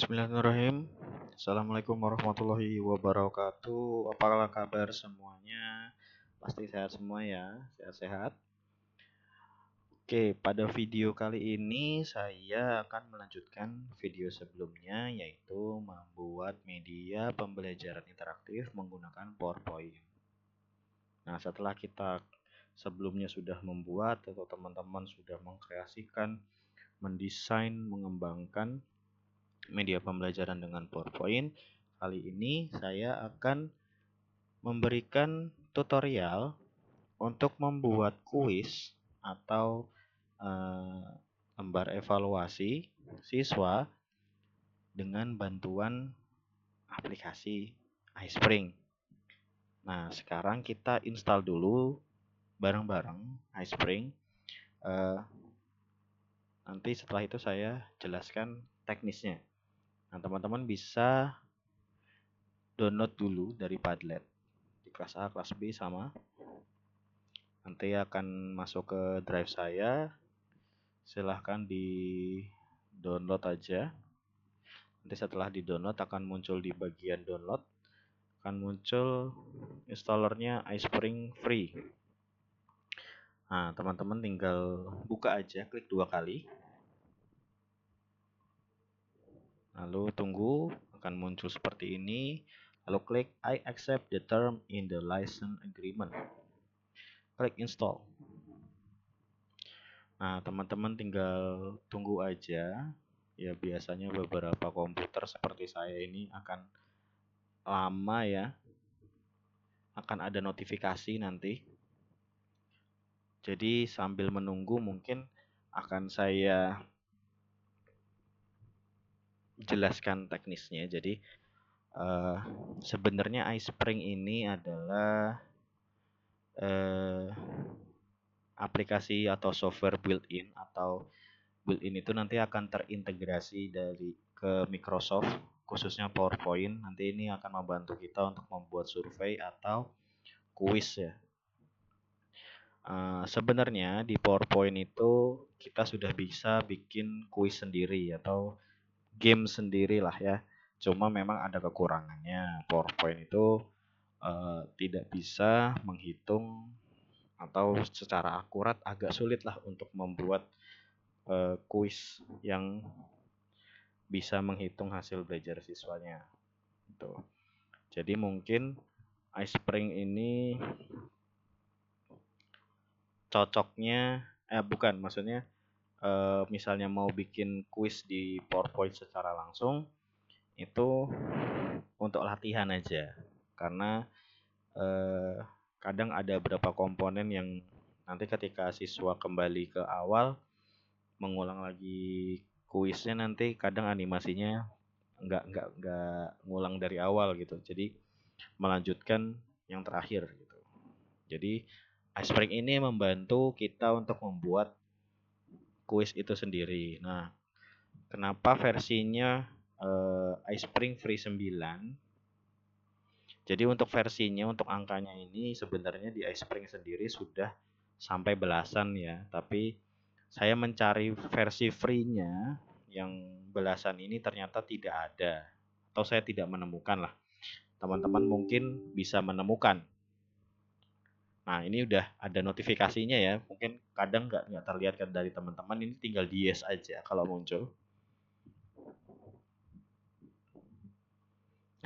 Bismillahirrahmanirrahim. Assalamualaikum warahmatullahi wabarakatuh. Apa kabar semuanya? Pasti sehat semua ya, sehat-sehat. Oke, pada video kali ini saya akan melanjutkan video sebelumnya, yaitu membuat media pembelajaran interaktif menggunakan PowerPoint. Nah, setelah kita sebelumnya sudah membuat atau teman-teman sudah mengkreasikan, mendesain, mengembangkan media pembelajaran dengan PowerPoint, kali ini saya akan memberikan tutorial untuk membuat kuis atau lembar evaluasi siswa dengan bantuan aplikasi iSpring. Nah, sekarang kita install dulu bareng-bareng iSpring. Nanti setelah itu saya jelaskan teknisnya. Nah, teman-teman bisa download dulu dari Padlet di kelas A, kelas B sama. Nanti akan masuk ke drive saya. Silahkan di download aja. Nanti setelah di download akan muncul di bagian download, akan muncul installernya iSpring free. Nah, teman-teman tinggal buka aja, klik 2 kali. Lalu tunggu, akan muncul seperti ini. Lalu klik I accept the term in the license agreement. Klik install. Nah, teman-teman tinggal tunggu aja. Ya, biasanya beberapa komputer seperti saya ini akan lama ya. Akan ada notifikasi nanti. Jadi sambil menunggu mungkin akan saya jelaskan teknisnya. Jadi sebenarnya iSpring ini adalah aplikasi atau software built-in, atau built-in itu nanti akan terintegrasi dari ke Microsoft, khususnya PowerPoint. Nanti ini akan membantu kita untuk membuat survei atau kuis ya. Sebenarnya di PowerPoint itu kita sudah bisa bikin kuis sendiri atau game sendiri lah ya. Cuma memang ada kekurangannya. PowerPoint itu tidak bisa menghitung atau secara akurat agak sulit lah untuk membuat kuis yang bisa menghitung hasil belajar siswanya. Gitu. Jadi mungkin iSpring ini cocoknya, maksudnya misalnya mau bikin kuis di PowerPoint secara langsung, itu untuk latihan aja. Karena kadang ada beberapa komponen yang nanti ketika siswa kembali ke awal mengulang lagi kuisnya, nanti kadang animasinya nggak ngulang dari awal gitu. Jadi melanjutkan yang terakhir gitu. Jadi iSpring ini membantu kita untuk membuat kuis itu sendiri. Nah, kenapa versinya iSpring Free 9? Jadi untuk versinya, untuk angkanya ini sebenarnya di iSpring sendiri sudah sampai belasan ya. Tapi saya mencari versi free-nya yang belasan ini ternyata tidak ada. Atau saya tidak menemukan lah. Teman-teman mungkin bisa menemukan. Nah, ini udah ada notifikasinya ya. Mungkin kadang nggak terlihat kan dari teman-teman. Ini tinggal di yes aja kalau muncul.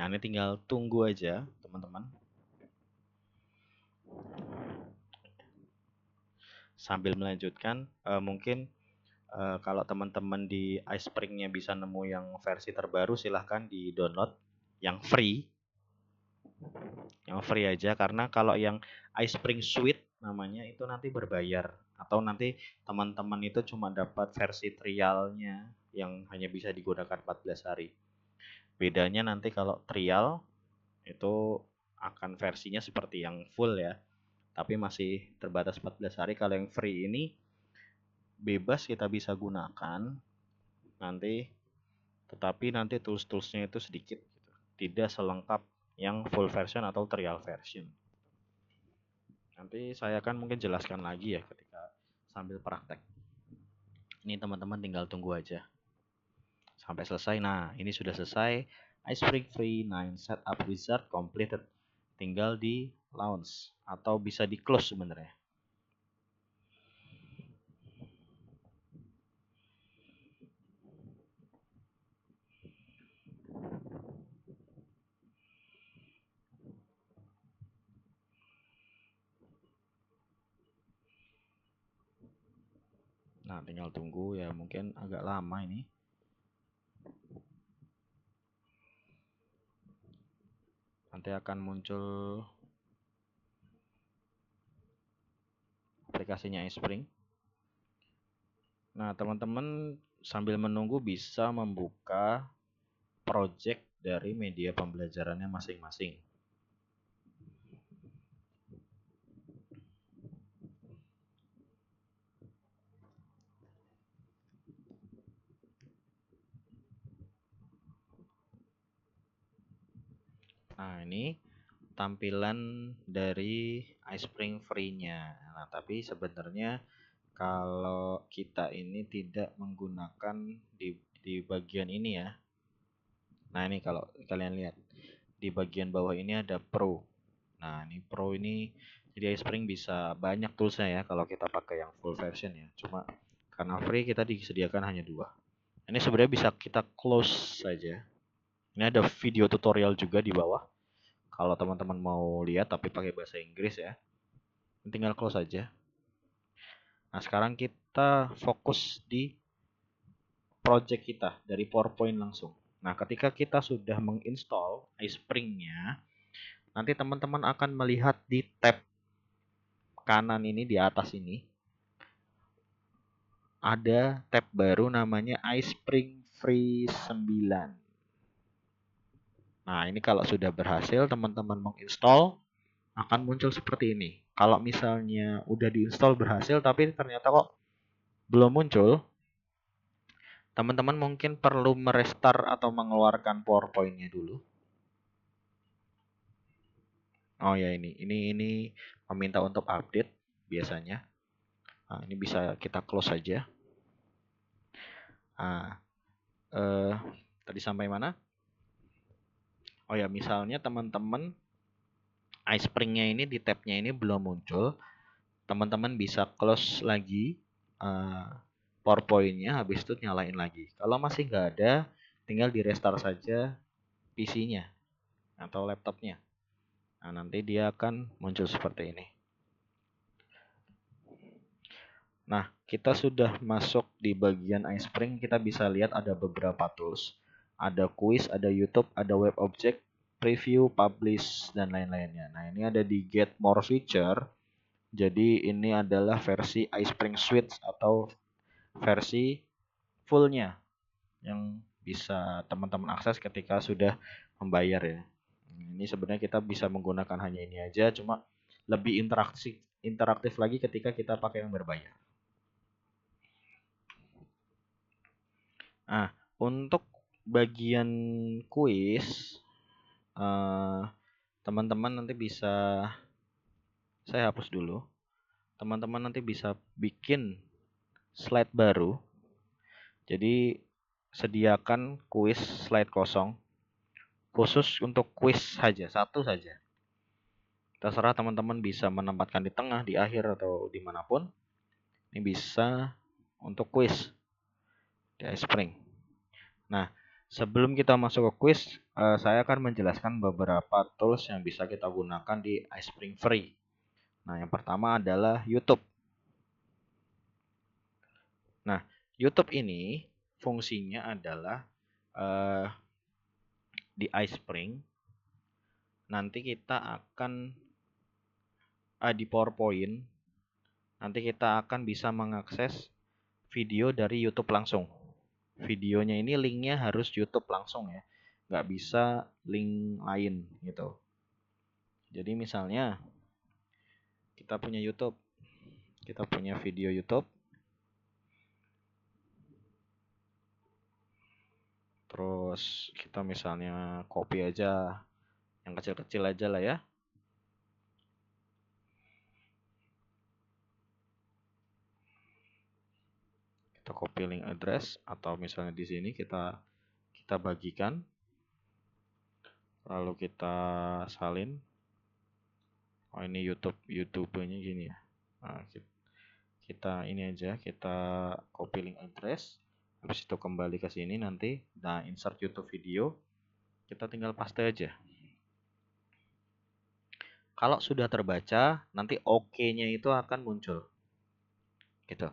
Nah, ini tinggal tunggu aja teman-teman. Sambil melanjutkan, mungkin kalau teman-teman di iSpring-nya bisa nemu yang versi terbaru, silahkan di download yang free. Yang free aja, karena kalau yang iSpring Suite namanya itu nanti berbayar, atau nanti teman-teman itu cuma dapat versi trialnya yang hanya bisa digunakan 14 hari. Bedanya nanti kalau trial itu akan versinya seperti yang full ya, tapi masih terbatas 14 hari. Kalau yang free ini bebas kita bisa gunakan nanti, tetapi nanti tools-toolsnya itu sedikit gitu. Tidak selengkap yang full version atau trial version. Nanti saya akan mungkin jelaskan lagi ya ketika sambil praktek. Ini teman-teman tinggal tunggu aja. sampai selesai. Nah, ini sudah selesai. iSpring Free 9 Setup Wizard completed. Tinggal di launch atau bisa di close sebenarnya. Nah, tinggal tunggu ya, mungkin agak lama ini. Nanti akan muncul aplikasinya iSpring. Nah, teman-teman sambil menunggu bisa membuka project dari media pembelajarannya masing-masing. Nah, ini tampilan dari iSpring Free-nya. Nah, tapi sebenarnya kalau kita ini tidak menggunakan di bagian ini ya. Nah, ini kalau kalian lihat di bagian bawah ini ada Pro. Nah, ini Pro ini jadi iSpring bisa banyak toolsnya ya kalau kita pakai yang full version ya. Cuma karena free kita disediakan hanya 2. Ini sebenarnya bisa kita close saja. Ini ada video tutorial juga di bawah. Kalau teman-teman mau lihat tapi pakai bahasa Inggris ya, tinggal close saja. Nah, sekarang kita fokus di project kita dari PowerPoint langsung. Nah, ketika kita sudah menginstall iSpring-nya, nanti teman-teman akan melihat di tab kanan ini, di atas ini, ada tab baru namanya iSpring Free 9. Nah, ini kalau sudah berhasil teman-teman menginstall, akan muncul seperti ini. Kalau misalnya udah diinstall berhasil tapi ternyata kok belum muncul, teman-teman mungkin perlu merestart atau mengeluarkan PowerPoint-nya dulu. Oh ya, ini meminta untuk update biasanya. Nah, ini bisa kita close saja. Nah, tadi sampai mana? Oh ya, misalnya teman-teman iSpring-nya ini di tab-nya ini belum muncul, teman-teman bisa close lagi PowerPoint-nya, habis itu nyalain lagi. Kalau masih nggak ada, tinggal di restart saja PC-nya atau laptopnya. Nah, nanti dia akan muncul seperti ini. Nah, kita sudah masuk di bagian iSpring, kita bisa lihat ada beberapa tools. Ada quiz, ada YouTube, ada web object, preview, publish, dan lain-lainnya. Nah, ini ada di get more feature. Jadi ini adalah versi iSpring Suite atau versi fullnya yang bisa teman-teman akses ketika sudah membayar ya. Ini sebenarnya kita bisa menggunakan hanya ini aja, cuma lebih interaktif lagi ketika kita pakai yang berbayar. Nah, untuk bagian kuis, teman-teman nanti bisa, saya hapus dulu. Teman-teman nanti bisa bikin slide baru. Jadi sediakan kuis slide kosong khusus untuk kuis saja, satu saja. Terserah teman-teman bisa menempatkan di tengah, di akhir, atau dimanapun. Ini bisa untuk kuis di iSpring. Nah, sebelum kita masuk ke kuis, saya akan menjelaskan beberapa tools yang bisa kita gunakan di iSpring Free. Nah, yang pertama adalah YouTube. Nah, YouTube ini fungsinya adalah di iSpring. Nanti kita akan di PowerPoint. Nanti kita akan bisa mengakses video dari YouTube langsung. Videonya ini linknya harus YouTube langsung ya, nggak bisa link lain gitu. Jadi misalnya kita punya YouTube, kita punya video YouTube, terus kita misalnya copy aja yang kecil-kecil aja lah ya. Kita Kita copy link address, atau misalnya di sini kita bagikan, lalu kita salin. Oh, ini YouTube-nya gini ya. Nah, kita ini aja, kita copy link address, habis itu kembali ke sini nanti, nah insert YouTube video, kita tinggal paste aja. Kalau sudah terbaca, nanti OK-nya itu akan muncul, gitu.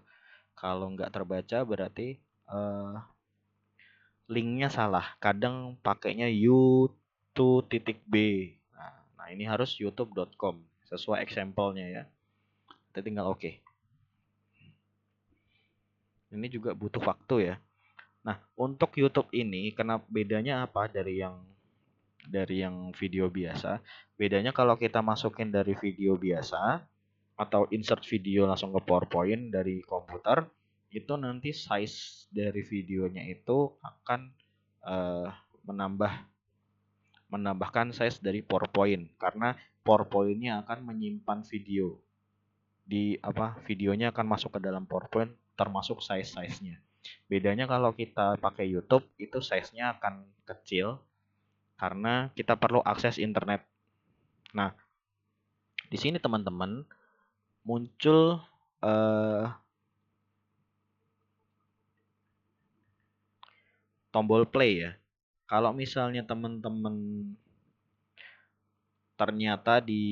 Kalau nggak terbaca berarti linknya salah. Kadang pakainya u2.b. Nah, ini harus youtube.com sesuai example-nya ya. Kita tinggal OK. Ini juga butuh waktu ya. Nah, untuk YouTube ini kenapa bedanya apa dari yang video biasa? Bedanya kalau kita masukin dari video biasa atau insert video langsung ke PowerPoint dari komputer, itu nanti size dari videonya itu akan menambahkan size dari PowerPoint, karena PowerPoint-nya akan menyimpan video di videonya akan masuk ke dalam PowerPoint termasuk size-nya. Bedanya kalau kita pakai YouTube itu size-nya akan kecil karena kita perlu akses internet. Nah, di sini teman-teman muncul tombol play ya. Kalau misalnya teman-teman ternyata di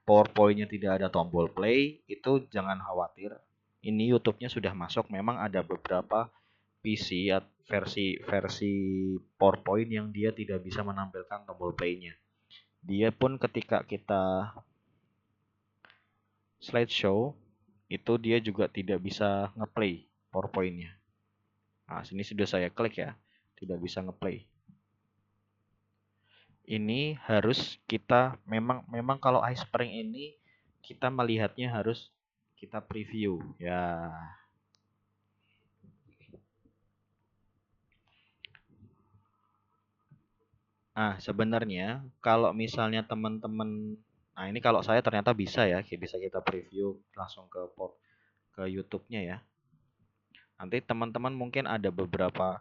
PowerPoint-nya tidak ada tombol play, itu jangan khawatir. Ini YouTube-nya sudah masuk. Memang ada beberapa PC versi PowerPoint yang dia tidak bisa menampilkan tombol play-nya. Dia pun ketika kita slideshow, itu dia juga tidak bisa ngeplay PowerPoint-nya. Nah, sini sudah saya klik ya, tidak bisa ngeplay. Ini harus kita memang kalau iSpring ini kita melihatnya harus kita preview ya. Nah, sebenarnya kalau misalnya teman-teman, nah ini kalau saya ternyata bisa ya, bisa kita preview langsung ke YouTube-nya ya. Nanti teman-teman mungkin ada beberapa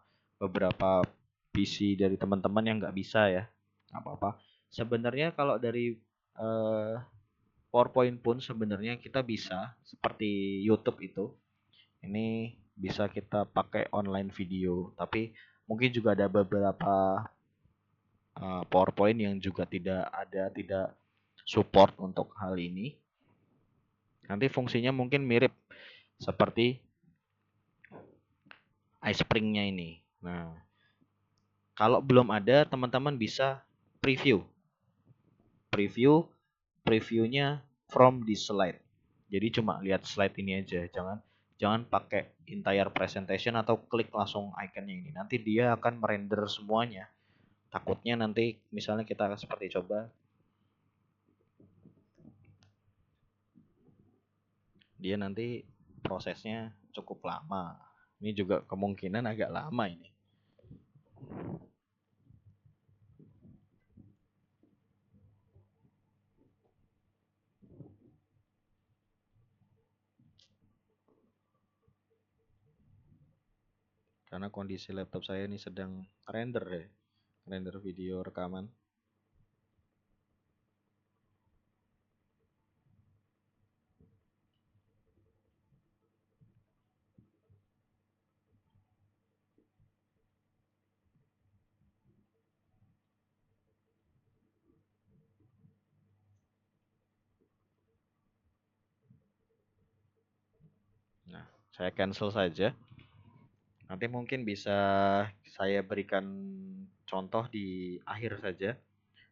PC dari teman-teman yang nggak bisa ya, nggak apa-apa. Sebenarnya kalau dari PowerPoint pun sebenarnya kita bisa seperti YouTube itu. Ini bisa kita pakai online video, tapi mungkin juga ada beberapa PowerPoint yang juga tidak support untuk hal ini. Nanti fungsinya mungkin mirip seperti iSpring-nya ini. Nah, kalau belum ada, teman-teman bisa preview. Previewnya from this slide. Jadi cuma lihat slide ini aja, jangan pakai entire presentation atau klik langsung ikonnya ini. Nanti dia akan merender semuanya. Takutnya nanti misalnya kita seperti coba, dia nanti prosesnya cukup lama. Ini juga kemungkinan agak lama ini. Karena kondisi laptop saya ini sedang render ya. Render video rekaman. Nah, saya cancel saja. Nanti mungkin bisa saya berikan contoh di akhir saja.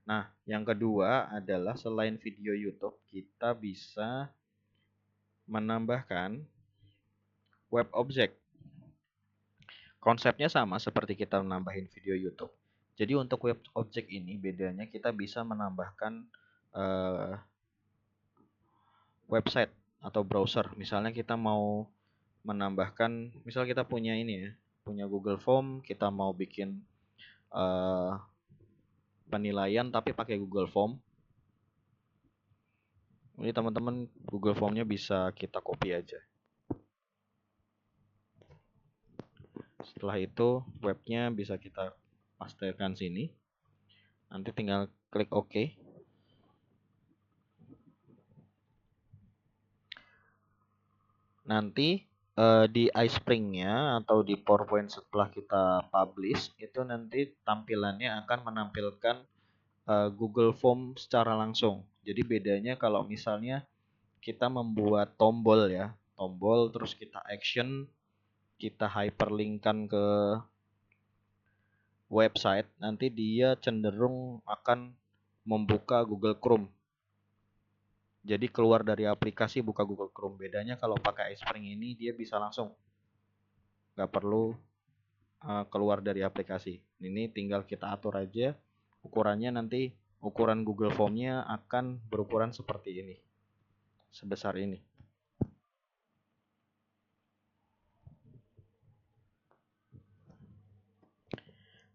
Nah, yang kedua adalah selain video YouTube, kita bisa menambahkan web object. Konsepnya sama seperti kita menambahin video YouTube. Jadi untuk web object ini bedanya kita bisa menambahkan website atau browser. Misalnya kita mau menambahkan, misal kita punya ini ya, punya Google Form, kita mau bikin penilaian tapi pakai Google Form. Ini teman-teman Google Form-nya bisa kita copy aja. Setelah itu webnya bisa kita pastekan sini. Nanti tinggal klik OK. Nanti di iSpring-nya atau di PowerPoint setelah kita publish itu nanti tampilannya akan menampilkan Google Form secara langsung. Jadi bedanya kalau misalnya kita membuat tombol ya, tombol terus kita action, kita hyperlinkkan ke website, nanti dia cenderung akan membuka Google Chrome. Jadi keluar dari aplikasi buka Google Chrome. Bedanya kalau pakai iSpring ini dia bisa langsung, nggak perlu keluar dari aplikasi. Ini tinggal kita atur aja ukurannya, nanti ukuran Google Form-nya akan berukuran seperti ini, sebesar ini.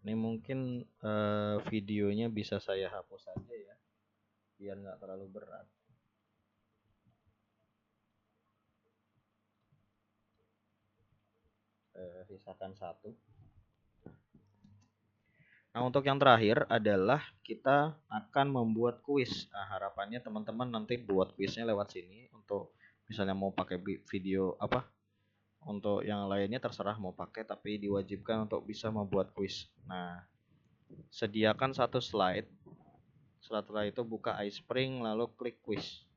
Ini mungkin videonya bisa saya hapus saja ya, biar nggak terlalu berat. Sisakan satu. Nah, untuk yang terakhir adalah kita akan membuat kuis. Nah, harapannya teman-teman nanti buat kuisnya lewat sini. Untuk misalnya mau pakai video apa, untuk yang lainnya terserah mau pakai, tapi diwajibkan untuk bisa membuat kuis. Nah, sediakan satu slide. Setelah itu buka iSpring lalu klik kuis.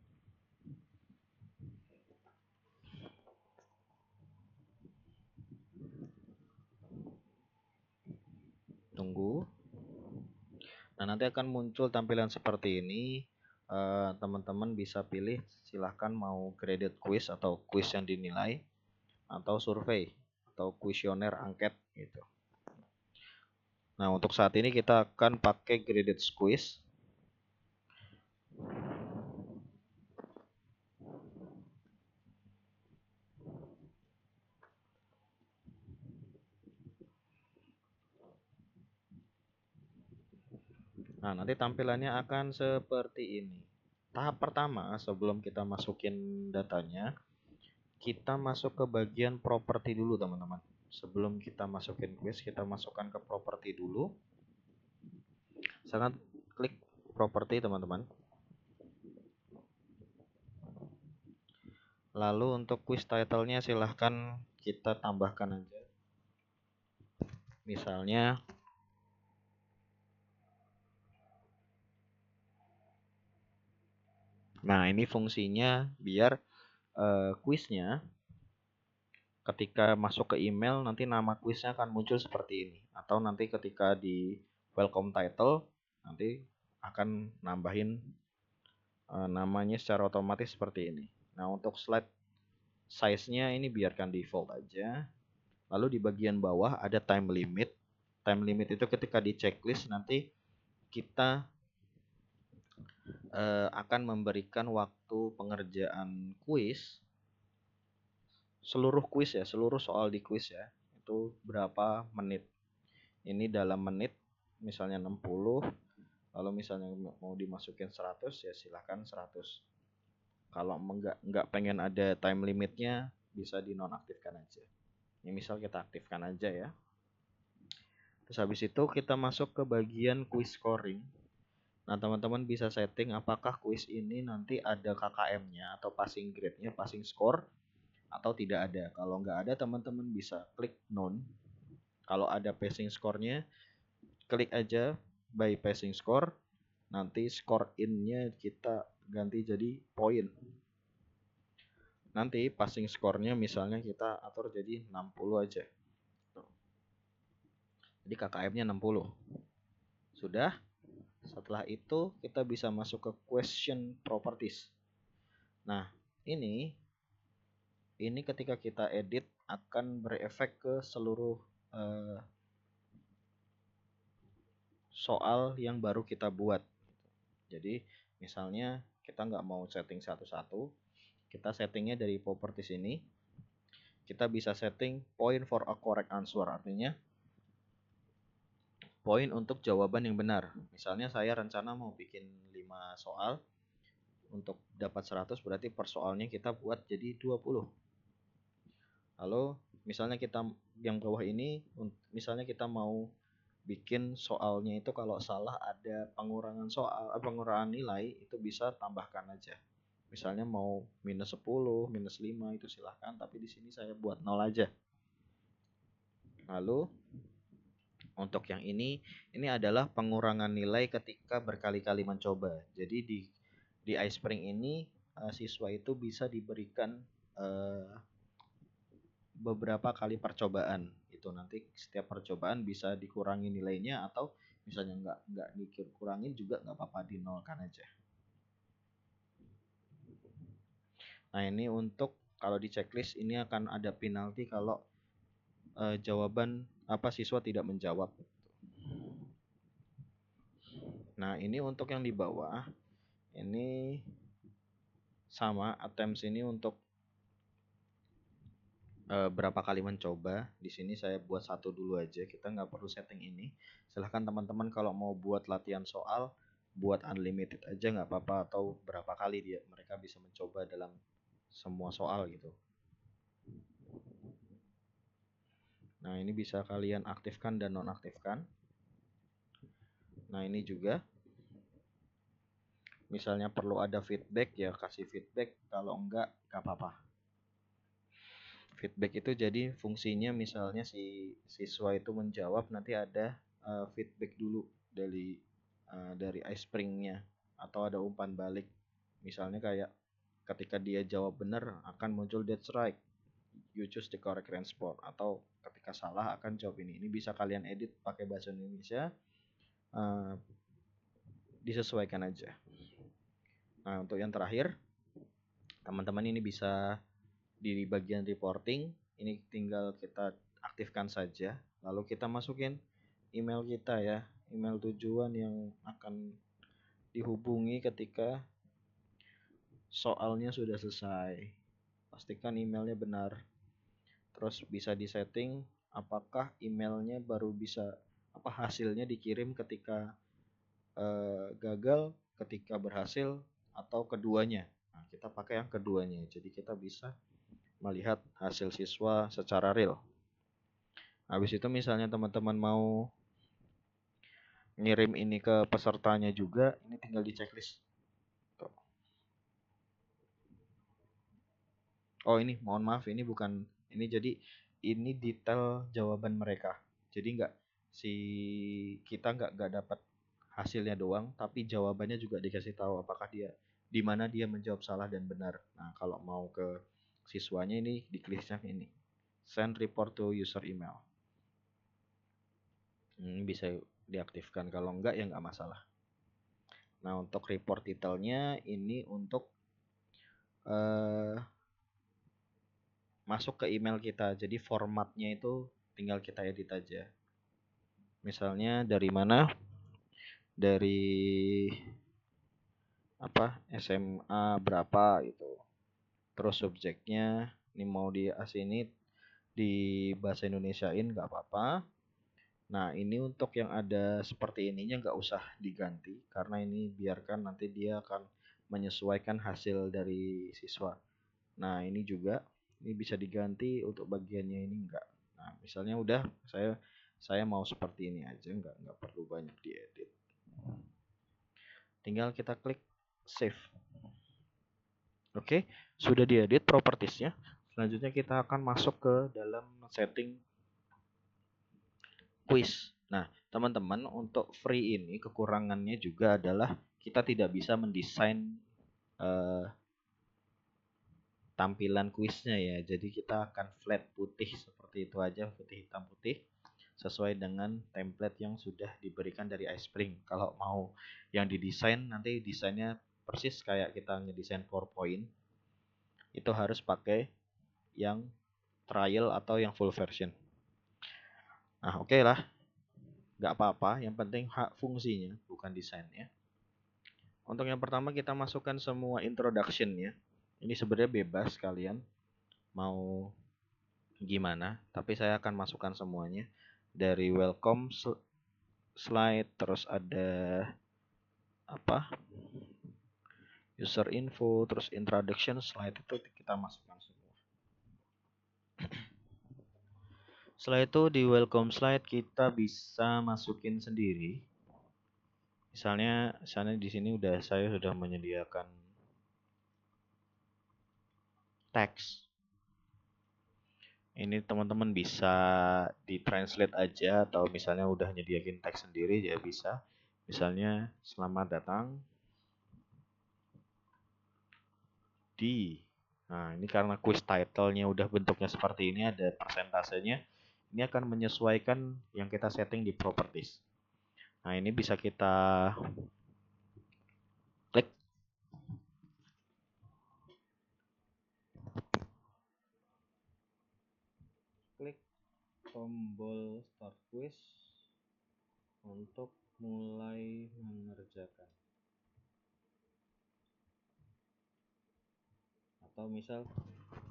Tunggu. Nah, nanti akan muncul tampilan seperti ini. Teman-teman bisa pilih, silahkan mau graded quiz atau quiz yang dinilai, atau survei atau kuesioner angket gitu. Nah, untuk saat ini kita akan pakai graded quiz. Nah, nanti tampilannya akan seperti ini. Tahap pertama, sebelum kita masukin datanya, kita masuk ke bagian properti dulu, teman-teman. Sebelum kita masukin quiz, kita masukkan ke properti dulu. Sangat klik properti, teman-teman. Lalu untuk quiz title-nya silahkan kita tambahkan aja. Misalnya nah, ini fungsinya biar kuisnya ketika masuk ke email nanti nama kuisnya akan muncul seperti ini, atau nanti ketika di welcome title nanti akan nambahin namanya secara otomatis seperti ini. Nah, untuk slide size-nya ini biarkan default aja. Lalu di bagian bawah ada time limit. Time limit itu ketika di checklist nanti kita akan memberikan waktu pengerjaan kuis, seluruh kuis ya, seluruh soal di kuis ya, itu berapa menit. Ini dalam menit, misalnya 60, lalu misalnya mau dimasukin 100 ya silahkan 100. Kalau nggak pengen ada time limitnya, bisa dinonaktifkan aja. Ini misal kita aktifkan aja ya. Terus habis itu kita masuk ke bagian quiz scoring. Nah, teman-teman bisa setting apakah kuis ini nanti ada KKM-nya atau passing grade-nya, passing score, atau tidak ada. Kalau nggak ada, teman-teman bisa klik none. Kalau ada passing score-nya, klik aja by passing score. Nanti score in-nya kita ganti jadi poin. Nanti passing score-nya misalnya kita atur jadi 60 aja. Jadi KKM-nya 60. Sudah? Setelah itu kita bisa masuk ke question properties. Nah, ini ketika kita edit akan berefek ke seluruh soal yang baru kita buat. Jadi misalnya kita nggak mau setting satu-satu, kita settingnya dari properties ini. Kita bisa setting point for a correct answer, artinya poin untuk jawaban yang benar. Misalnya saya rencana mau bikin 5 soal, untuk dapat 100 berarti per soalnya kita buat jadi 20. Lalu Misalnya kita yang bawah ini, misalnya kita mau bikin soalnya itu kalau salah ada pengurangan pengurangan nilai, itu bisa tambahkan aja. Misalnya mau minus 10, minus 5 itu silahkan, tapi di sini saya buat 0 aja. Lalu untuk yang ini adalah pengurangan nilai ketika berkali-kali mencoba. Jadi di iSpring ini siswa itu bisa diberikan beberapa kali percobaan. Itu nanti setiap percobaan bisa dikurangi nilainya, atau misalnya nggak dikurangin juga nggak apa-apa, dinolkan aja. Nah, ini untuk kalau di checklist ini akan ada penalti kalau jawaban siswa tidak menjawab. Nah, ini untuk yang di bawah ini sama, attempts ini untuk berapa kali mencoba. Di sini saya buat 1 dulu aja, kita nggak perlu setting ini. Silahkan teman-teman kalau mau buat latihan soal, buat unlimited aja nggak apa-apa, atau berapa kali mereka bisa mencoba dalam semua soal gitu. Nah, ini bisa kalian aktifkan dan nonaktifkan. Nah, ini juga misalnya perlu ada feedback, ya kasih feedback, kalau enggak apa-apa. Feedback itu jadi fungsinya misalnya si siswa itu menjawab, nanti ada feedback dulu dari iSpring-nya, atau ada umpan balik. Misalnya kayak ketika dia jawab benar akan muncul that's right, you choose the correct response, atau ketika salah akan jawab ini. Ini bisa kalian edit pakai bahasa Indonesia, disesuaikan aja. Nah, untuk yang terakhir, teman-teman ini bisa di bagian reporting, ini tinggal kita aktifkan saja, lalu kita masukin email kita ya, email tujuan yang akan dihubungi ketika soalnya sudah selesai. Pastikan emailnya benar. Terus bisa disetting apakah emailnya baru bisa hasilnya dikirim ketika gagal, ketika berhasil, atau keduanya. Nah, kita pakai yang keduanya. Jadi kita bisa melihat hasil siswa secara real. Habis itu misalnya teman-teman mau ngirim ini ke pesertanya juga, ini tinggal di checklist. Oh, ini mohon maaf, ini bukan ini, jadi ini detail jawaban mereka. Jadi kita nggak dapat hasilnya doang, tapi jawabannya juga dikasih tahu apakah di mana dia menjawab salah dan benar. Nah, kalau mau ke siswanya ini dikliknya ini, send report to user email. Bisa diaktifkan, kalau enggak ya nggak masalah. Nah, untuk report detailnya ini untuk masuk ke email kita, jadi formatnya itu tinggal kita edit aja. Misalnya dari mana, dari SMA berapa gitu, terus subjeknya ini mau di sini di bahasa Indonesiain nggak apa-apa. Nah, ini untuk yang ada seperti ininya nggak usah diganti, karena ini biarkan nanti dia akan menyesuaikan hasil dari siswa. Nah, ini juga ini bisa diganti, untuk bagiannya ini enggak. Nah, misalnya udah saya mau seperti ini aja, nggak perlu banyak diedit. Tinggal kita klik save. Oke, sudah diedit propertiesnya. Selanjutnya kita akan masuk ke dalam setting quiz. Nah, teman-teman, untuk free ini kekurangannya juga adalah kita tidak bisa mendesain tampilan kuisnya ya. Jadi kita akan flat putih seperti itu aja, putih hitam putih, sesuai dengan template yang sudah diberikan dari iSpring. Kalau mau yang didesain, nanti desainnya persis kayak kita ngedesain PowerPoint, itu harus pakai yang trial atau yang full version. Nah, oke lah, nggak apa-apa, yang penting hak fungsinya bukan desainnya. Untuk yang pertama kita masukkan semua introduction-nya. Ini sebenarnya bebas kalian mau gimana, tapi saya akan masukkan semuanya. Dari welcome slide, terus ada user info, terus introduction slide, itu kita masukkan semua. Setelah itu di welcome slide kita bisa masukin sendiri. Misalnya di sini saya sudah menyediakan teks. Ini teman-teman bisa di-translate aja atau misalnya udah nyediakin teks sendiri ya bisa. Misalnya selamat datang di. Nah, ini karena quiz title-nya udah bentuknya seperti ini, ada persentasenya. Ini akan menyesuaikan yang kita setting di properties. Nah, ini bisa kita klik. Klik tombol start quiz untuk mulai mengerjakan. Atau misal,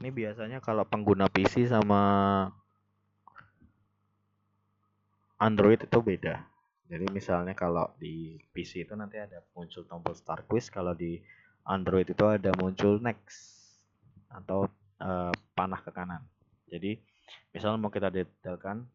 ini biasanya kalau pengguna PC sama Android itu beda. Jadi misalnya kalau di PC itu nanti ada muncul tombol start quiz, kalau di Android itu ada muncul next atau panah ke kanan. Jadi misal mau kita detailkan,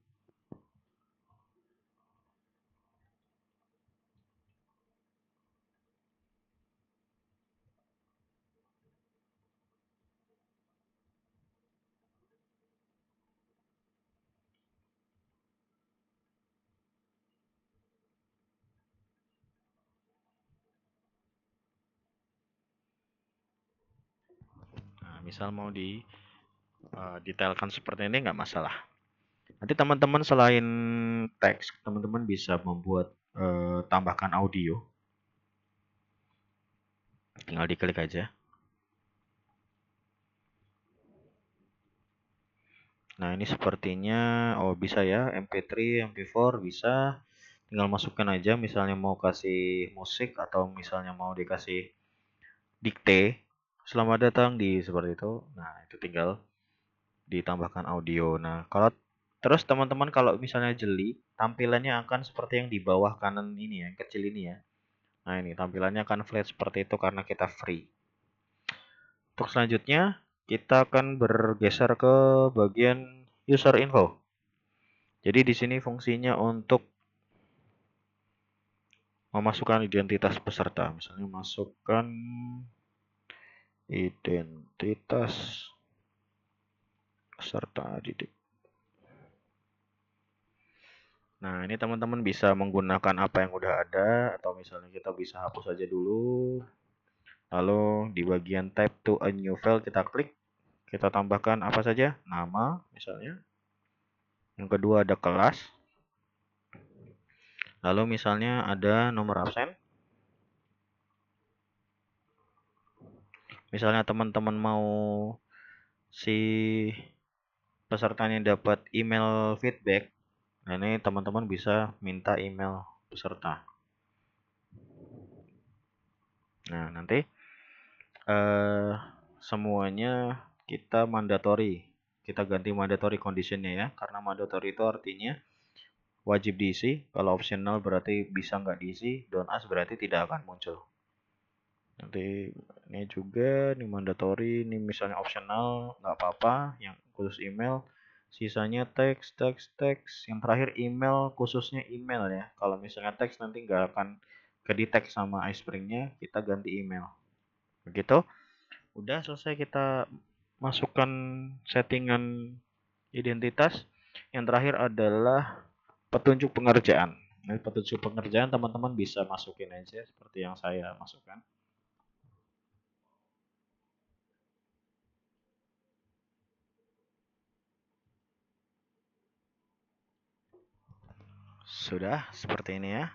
nah, misal mau di detailkan seperti ini nggak masalah. Nanti teman-teman selain teks, teman-teman bisa membuat tambahkan audio. Tinggal diklik aja. Nah, ini sepertinya bisa ya, MP3, MP4 bisa. Tinggal masukkan aja misalnya mau kasih musik atau misalnya mau dikasih dikte. Selamat datang di seperti itu. Nah, itu tinggal ditambahkan audio. Nah, kalau terus teman-teman kalau misalnya jeli, tampilannya akan seperti yang di bawah kanan ini ya, yang kecil ini ya. Nah, ini tampilannya akan flat seperti itu karena kita free. Untuk selanjutnya, kita akan bergeser ke bagian user info. Jadi di sini fungsinya untuk memasukkan identitas peserta. Misalnya masukkan identitas peserta didik. Nah, ini teman-teman bisa menggunakan apa yang udah ada atau misalnya kita bisa hapus aja dulu. Lalu di bagian type to a new file kita klik. Kita tambahkan apa saja? Nama misalnya. Yang kedua ada kelas. Lalu misalnya ada nomor absen. Misalnya teman-teman mau si pesertanya dapat email feedback. Nah, ini teman-teman bisa minta email peserta. Nah, nanti semuanya kita mandatory. Kita ganti mandatory conditionnya ya, karena mandatory itu artinya wajib diisi. Kalau optional berarti bisa nggak diisi. Don't ask berarti tidak akan muncul. Nanti ini juga ini mandatory, ini misalnya optional nggak apa-apa. Yang khusus email, sisanya teks, teks, teks. Yang terakhir email, khususnya email ya. Kalau misalnya teks nanti nggak akan ke detect sama iSpring-nya, kita ganti email. Begitu. Udah selesai kita masukkan settingan identitas. Yang terakhir adalah petunjuk pengerjaan. Nah, petunjuk pengerjaan teman-teman bisa masukin aja seperti yang saya masukkan. Sudah seperti ini ya.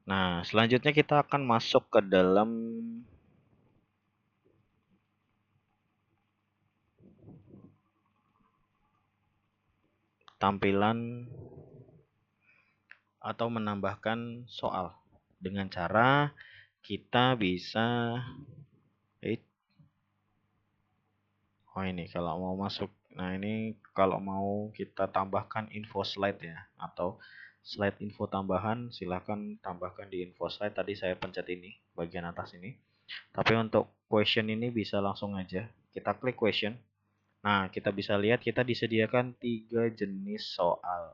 Nah, selanjutnya kita akan masuk ke dalam tampilan atau menambahkan soal dengan cara kita bisa oh ini kalau mau masuk. Nah, ini kalau mau kita tambahkan info slide ya atau slide info tambahan silahkan tambahkan di info slide. Tadi saya pencet ini bagian atas ini. Tapi untuk question ini bisa langsung aja kita klik question. Nah, kita bisa lihat kita disediakan 3 jenis soal,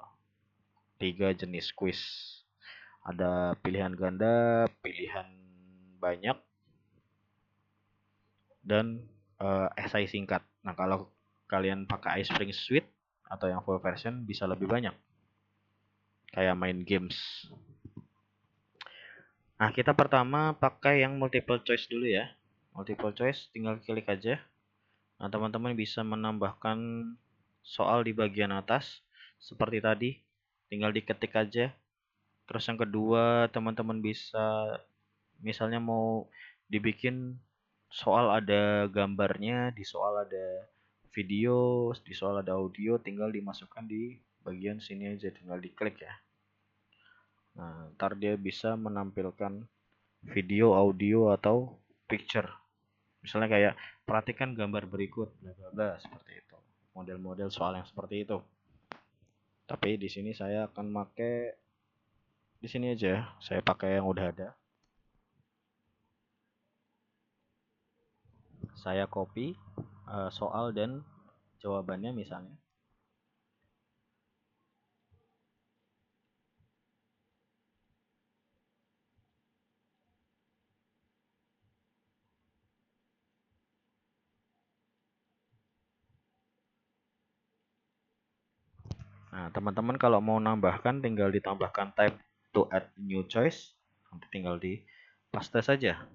3 jenis kuis. Ada pilihan ganda, pilihan banyak, dan esai singkat. Nah, kalau kalian pakai iSpring Suite atau yang full version bisa lebih banyak. Kayak main games. Nah, kita pertama pakai yang multiple choice dulu ya. Multiple choice tinggal klik aja. Nah, teman-teman bisa menambahkan soal di bagian atas seperti tadi. Tinggal diketik aja. Terus yang kedua, teman-teman bisa misalnya mau dibikin soal ada gambarnya, di soal ada video, di soal ada audio, tinggal dimasukkan di bagian sini aja, tinggal diklik ya. Nah, ntar dia bisa menampilkan video, audio, atau picture. Misalnya kayak perhatikan gambar berikut, bla bla bla, seperti itu. Model-model soal yang seperti itu. Tapi di sini saya akan pakai di sini aja. Saya pakai yang udah ada. Saya copy soal dan jawabannya misalnya. Nah, teman-teman kalau mau nambahkan tinggal ditambahkan type to add new choice. Nanti tinggal di paste saja.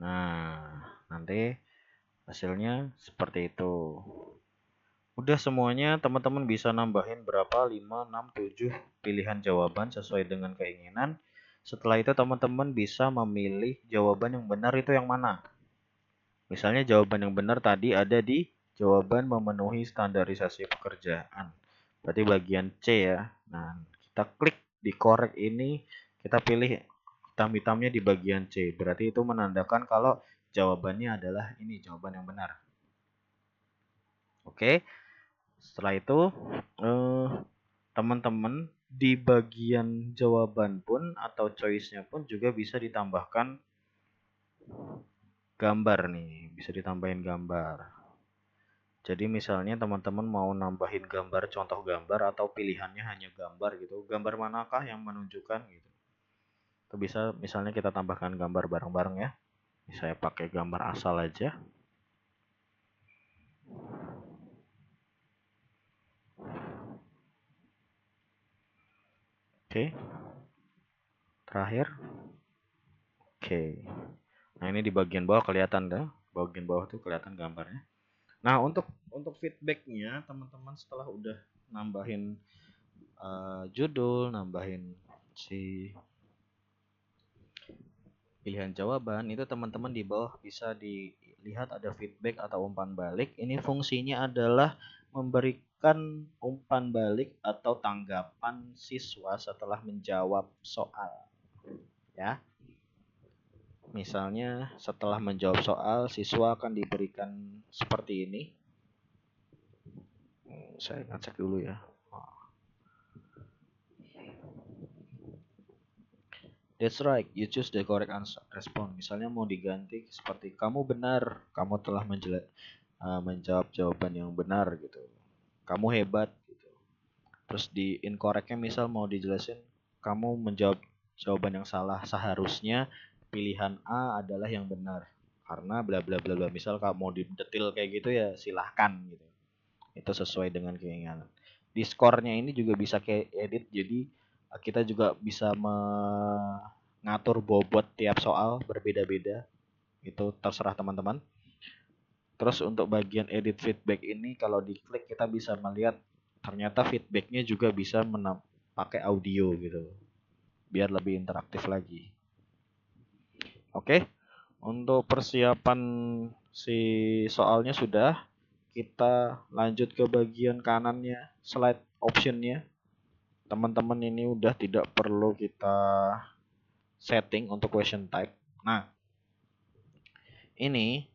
Nah, nanti hasilnya seperti itu. Udah semuanya teman-teman bisa nambahin berapa 5, 6, 7 pilihan jawaban sesuai dengan keinginan. Setelah itu teman-teman bisa memilih jawaban yang benar itu yang mana. Misalnya jawaban yang benar tadi ada di jawaban memenuhi standarisasi pekerjaan. Berarti bagian C ya. Nah, kita klik di korek ini, kita pilih hitam-hitamnya di bagian C. Berarti itu menandakan kalau jawabannya adalah ini jawaban yang benar. Oke. Setelah itu teman-teman di bagian jawaban pun atau choice-nya pun juga bisa ditambahkan gambar nih, bisa ditambahin gambar. Jadi misalnya teman-teman mau nambahin gambar, contoh gambar atau pilihannya hanya gambar gitu. Gambar manakah yang menunjukkan gitu. Itu bisa misalnya kita tambahkan gambar bareng-bareng ya. Saya pakai gambar asal aja. Oke. Terakhir. Oke. Nah, ini di bagian bawah kelihatan dah. Bagian bawah tuh kelihatan gambarnya. Nah, untuk feedbacknya teman-teman setelah udah nambahin judul, nambahin si pilihan jawaban, itu teman-teman di bawah bisa dilihat ada feedback atau umpan balik. Ini fungsinya adalah memberikan umpan balik atau tanggapan siswa setelah menjawab soal. Ya. Misalnya setelah menjawab soal, siswa akan diberikan seperti ini. Saya ngecek dulu ya. That's right, you choose the correct answer, respon. Misalnya mau diganti seperti kamu benar, kamu telah menjawab jawaban yang benar gitu. Kamu hebat gitu. Terus di incorrectnya misal mau dijelasin, kamu menjawab jawaban yang salah. Seharusnya pilihan A adalah yang benar. Karena bla bla bla bla. Misal kalau mau detail kayak gitu ya silahkan gitu. Itu sesuai dengan keinginan. Di skornya ini juga bisa kayak edit, jadi kita juga bisa mengatur bobot tiap soal berbeda-beda. Itu terserah teman-teman. Terus untuk bagian edit feedback ini kalau diklik kita bisa melihat ternyata feedbacknya juga bisa pakai audio gitu. Biar lebih interaktif lagi. Oke. Untuk persiapan si soalnya sudah, kita lanjut ke bagian kanannya, slide optionnya. Teman-teman ini udah tidak perlu kita setting untuk question type. Nah, ini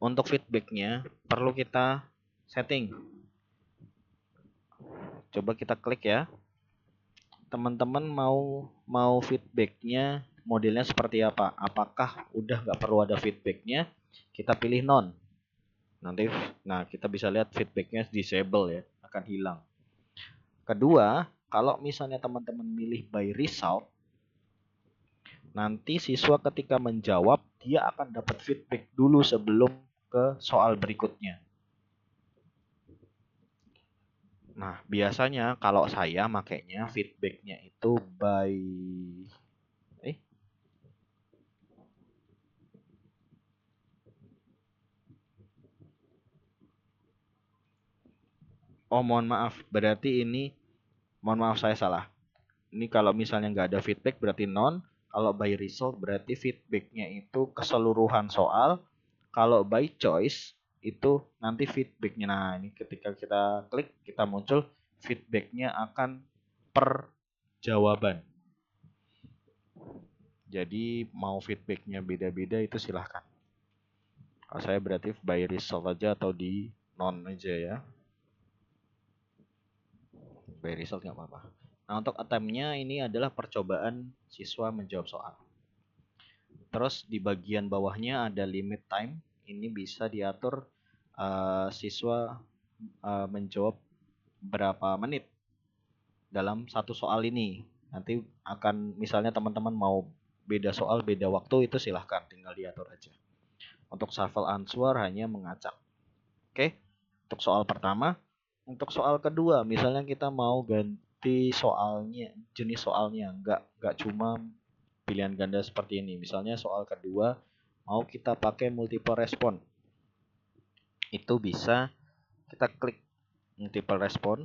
untuk feedbacknya perlu kita setting. Coba kita klik ya. Teman-teman mau feedbacknya modelnya seperti apa? Apakah udah nggak perlu ada feedbacknya? Kita pilih none. Nanti, nah kita bisa lihat feedbacknya disable ya, akan hilang. Kedua, kalau misalnya teman-teman milih by result, nanti siswa ketika menjawab, dia akan dapat feedback dulu sebelum ke soal berikutnya. Nah, biasanya kalau saya makainya feedbacknya itu by mohon maaf, berarti ini mohon maaf saya salah. Ini kalau misalnya nggak ada feedback berarti non. Kalau by result berarti feedbacknya itu keseluruhan soal. Kalau by choice itu nanti feedbacknya. Nah ini ketika kita klik kita muncul feedbacknya akan per jawaban. Jadi mau feedbacknya beda-beda itu silahkan. Kalau saya berarti by result aja atau di non aja ya. By result nggak apa-apa. Nah untuk attempt-nya ini adalah percobaan siswa menjawab soal. Terus di bagian bawahnya ada limit time. Ini bisa diatur siswa menjawab berapa menit dalam satu soal ini. Nanti akan misalnya teman-teman mau beda soal, beda waktu itu silahkan tinggal diatur aja. Untuk shuffle answer hanya mengacak. Oke, untuk soal pertama. Untuk soal kedua, misalnya kita mau ganti soalnya, jenis soalnya, nggak cuma pilihan ganda seperti ini. Misalnya soal kedua mau kita pakai multiple respon. Itu bisa kita klik multiple respon.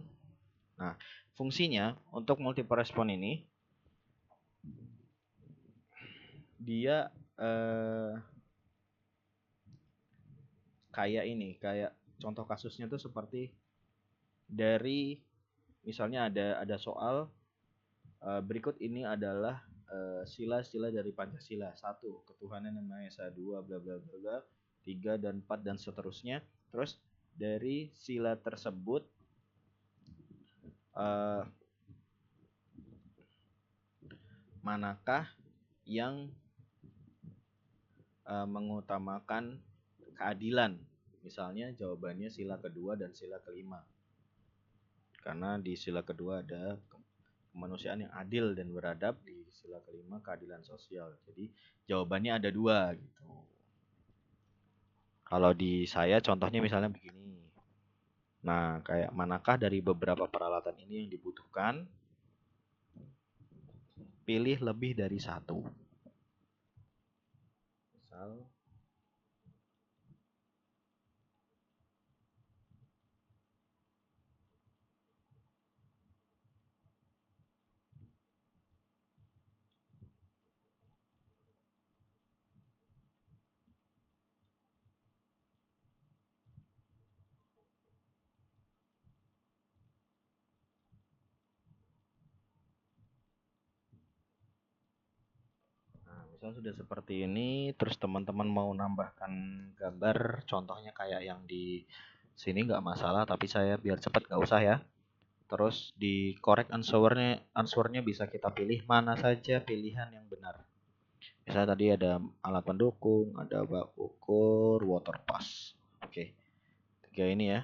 Nah, fungsinya untuk multiple respon ini dia kayak contoh kasusnya tuh seperti dari misalnya ada soal berikut ini adalah sila-sila dari Pancasila. 1. Ketuhanan yang Maha Esa. 2. Bla bla bla bla. 3 dan 4 dan seterusnya. Terus dari sila tersebut manakah yang mengutamakan keadilan? Misalnya jawabannya sila kedua dan sila kelima. Karena di sila kedua ada kemanusiaan yang adil dan beradab, di sila kelima keadilan sosial. Jadi jawabannya ada 2 gitu. Kalau di saya contohnya misalnya begini. Nah, kayak manakah dari beberapa peralatan ini yang dibutuhkan? Pilih lebih dari satu. Misal misal sudah seperti ini, terus teman-teman mau nambahkan gambar, contohnya kayak yang di sini nggak masalah, tapi saya biar cepat nggak usah ya. Terus di correct answernya bisa kita pilih mana saja pilihan yang benar. Misalnya tadi ada alat pendukung, ada bak ukur, water pass. Oke, 3 ini ya.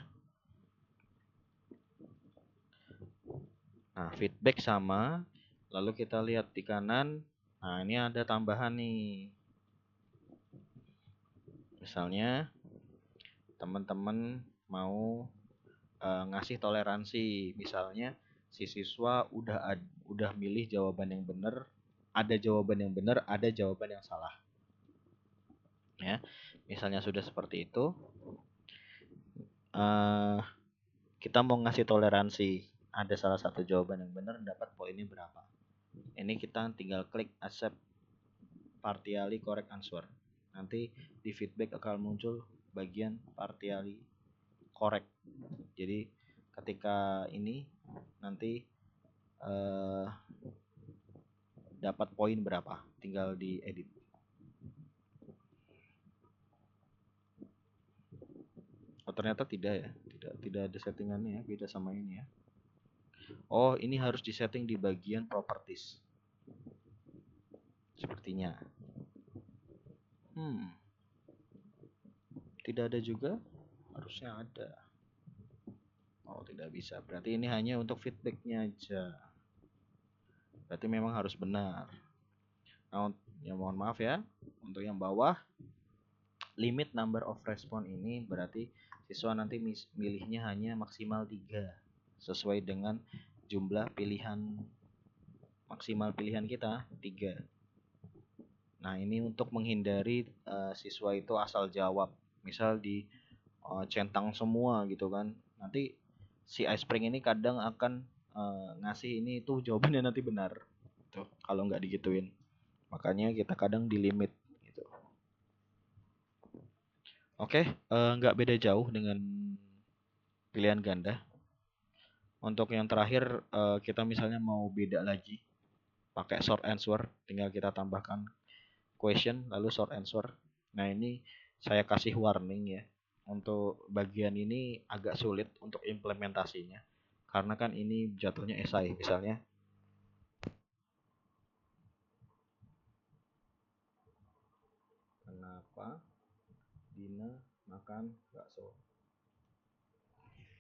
Nah, feedback sama. Lalu kita lihat di kanan. Nah, ini ada tambahan nih. Misalnya teman-teman mau ngasih toleransi. Misalnya si siswa udah milih jawaban yang benar, ada jawaban yang benar, ada jawaban yang salah. Ya. Misalnya sudah seperti itu. Kita mau ngasih toleransi. Ada salah satu jawaban yang benar dapat poinnya berapa. Ini kita tinggal klik accept partially correct answer. Nanti di feedback akan muncul bagian partially correct. Jadi ketika ini nanti dapat poin berapa, tinggal diedit. Oh ternyata tidak ya, tidak ada settingannya ya, beda sama ini ya. Oh ini harus disetting di bagian properties. Sepertinya. Tidak ada juga. Harusnya ada. Oh, tidak bisa. Berarti ini hanya untuk feedbacknya aja. Berarti memang harus benar. Nah, ya mohon maaf ya. Untuk yang bawah, limit number of response ini berarti siswa nanti milihnya hanya maksimal 3. Sesuai dengan jumlah pilihan maksimal pilihan kita 3. Nah, ini untuk menghindari siswa itu asal jawab. Misal di centang semua gitu kan. Nanti si iSpring ini kadang akan ngasih ini itu jawabannya nanti benar. Tuh, kalau nggak digituin. Makanya kita kadang di limit gitu. Oke, nggak beda jauh dengan pilihan ganda. Untuk yang terakhir kita misalnya mau beda lagi pakai short answer, tinggal kita tambahkan question lalu short answer. Nah, ini saya kasih warning ya. Untuk bagian ini agak sulit untuk implementasinya. Karena kan ini jatuhnya esai misalnya. Kenapa Dina makan bakso?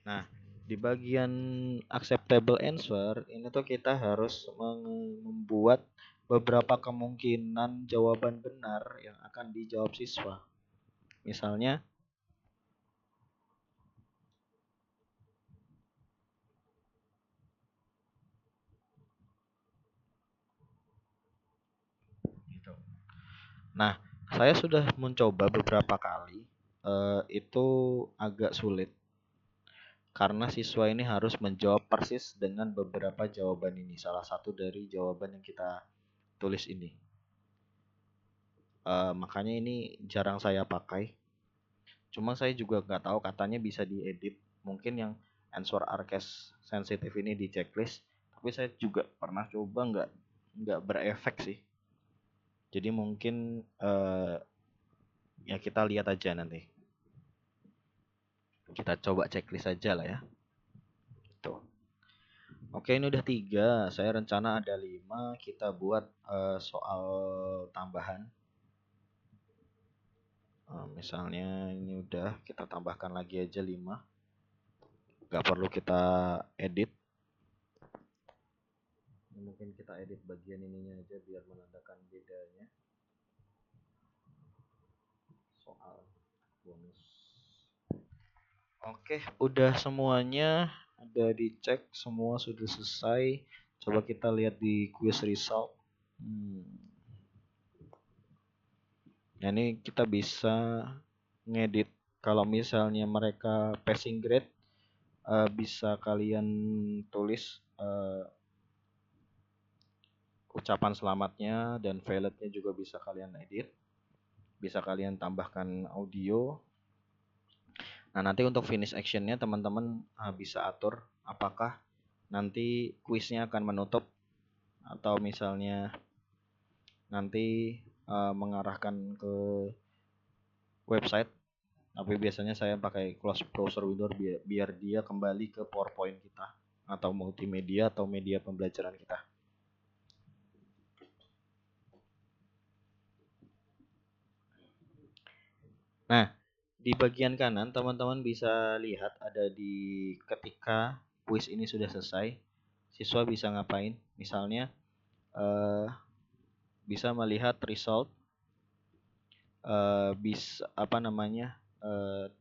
Nah, di bagian acceptable answer ini tuh kita harus membuat beberapa kemungkinan jawaban benar yang akan dijawab siswa. Misalnya gitu. Nah, saya sudah mencoba beberapa kali, itu agak sulit karena siswa ini harus menjawab persis dengan beberapa jawaban ini. Salah satu dari jawaban yang kita tulis ini. Makanya ini jarang saya pakai. Cuma saya juga nggak tahu, katanya bisa diedit. Mungkin yang answer are case sensitive ini di checklist. Tapi saya juga pernah coba nggak berefek sih. Jadi mungkin ya kita lihat aja nanti. Kita coba checklist aja lah ya. Tuh. Oke, ini udah 3. Saya rencana ada 5. Kita buat soal tambahan. Misalnya ini udah, kita tambahkan lagi aja 5. Gak perlu kita edit. Mungkin kita edit bagian ininya aja biar menandakan bedanya. Soal bonus. Oke, udah semuanya. Udah dicek, semua sudah selesai. Coba kita lihat di quiz result. Nah, ini kita bisa ngedit. Kalau misalnya mereka passing grade, bisa kalian tulis ucapan selamatnya, dan validnya juga bisa kalian edit. Bisa kalian tambahkan audio. Nah, nanti untuk finish actionnya teman-teman bisa atur apakah nanti kuisnya akan menutup atau misalnya nanti mengarahkan ke website. Tapi biasanya saya pakai close browser window biar dia kembali ke PowerPoint kita atau multimedia atau media pembelajaran kita. Nah, di bagian kanan teman-teman bisa lihat ada di ketika kuis ini sudah selesai, siswa bisa ngapain? Misalnya bisa melihat result, bisa